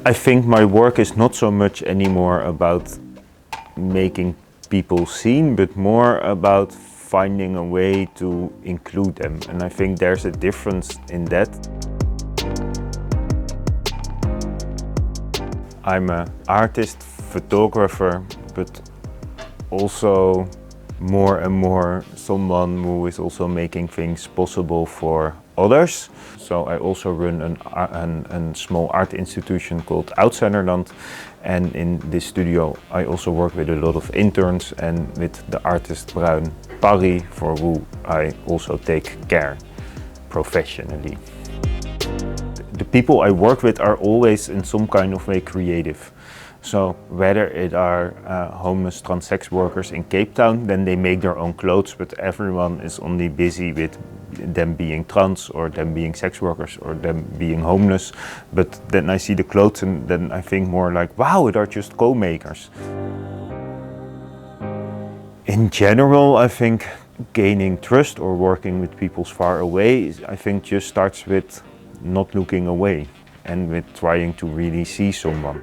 I think my work is not so much anymore about making people seen, but more about finding a way to include them. And I think there's a difference in that. I'm an artist, photographer, but also more and more someone who is also making things possible for others. So I also run a small art institution called Outsiderland, and in this studio I also work with a lot of interns and with the artist Bruin Parry, for who I also take care professionally. The people I work with are always in some kind of way creative. So whether it are homeless trans sex workers in Cape Town, then they make their own clothes, but everyone is only busy with them being trans or them being sex workers or them being homeless. But then I see the clothes and then I think more like, wow, they are just co-makers. In general, I think gaining trust or working with people far away, I think just starts with not looking away and with trying to really see someone.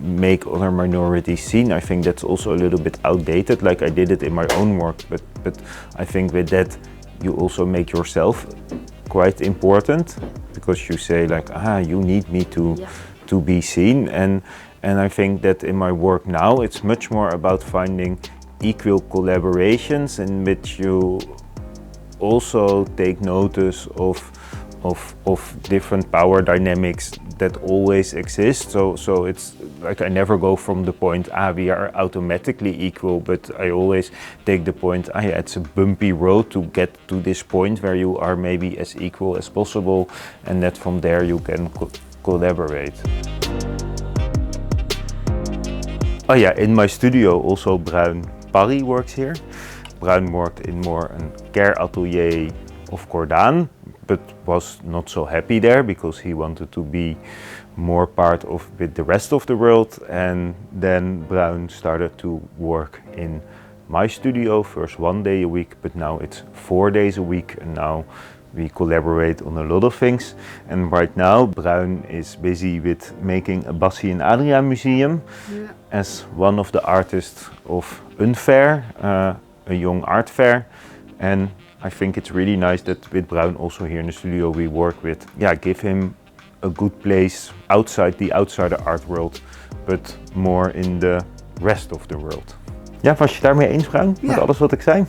Make other minorities seen, I think that's also a little bit outdated, like I did it in my own work, but I think with that you also make yourself quite important, because you say like, you need me to be seen, and I think that in my work now it's much more about finding equal collaborations in which you also take notice of different power dynamics that always exist. So it's like I never go from the point, we are automatically equal, but I always take the point, it's a bumpy road to get to this point where you are maybe as equal as possible, and that from there you can collaborate. Oh yeah, in my studio also Bruin Parry works here. Bruin worked in more a care atelier of Cordaan, but was not so happy there because he wanted to be more part of with the rest of the world. And then Bruin started to work in my studio, first 1 day a week, but now it's 4 days a week, and now we collaborate on a lot of things. And right now Bruin is busy with making a Bassie and Adriaan museum as one of the artists of Unfair, a young art fair. And I think it's really nice that with Bruin also here in the studio we work with, give him a good place outside the outsider art world, but more in the rest of the world. Ja, was je daarmee eens, Bruin? Met alles wat ik zei?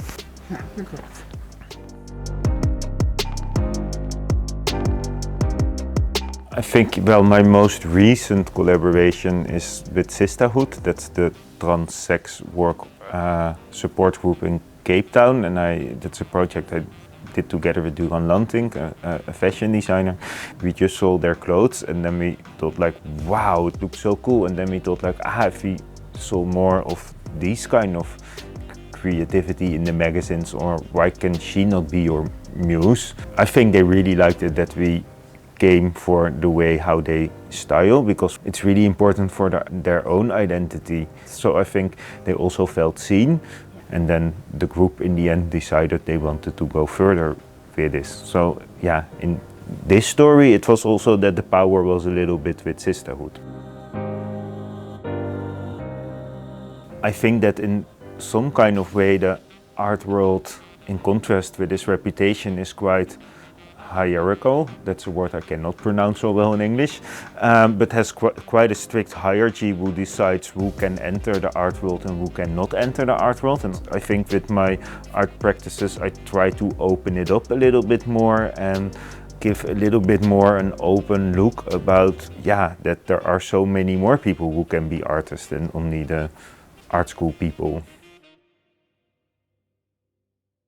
Ja, dat klopt. I think, well, my most recent collaboration is with SistaazHood. That's the trans sex work support group in Cape Town, and that's a project I did together with Duran Lantink, a fashion designer. We just saw their clothes and then we thought like, wow, it looks so cool. And then we thought like, if we saw more of these kind of creativity in the magazines, or why can she not be your muse? I think they really liked it that we came for the way how they style, because it's really important for their own identity. So I think they also felt seen. And then the group in the end decided they wanted to go further with this. So yeah, in this story it was also that the power was a little bit with SistaazHood. I think that in some kind of way the art world, in contrast with this reputation, is quite hierarchical. That's a word I cannot pronounce so well in English, but has quite a strict hierarchy who decides who can enter the art world and who cannot enter the art world. And I think with my art practices I try to open it up a little bit more and give a little bit more an open look about, that there are so many more people who can be artists than only the art school people.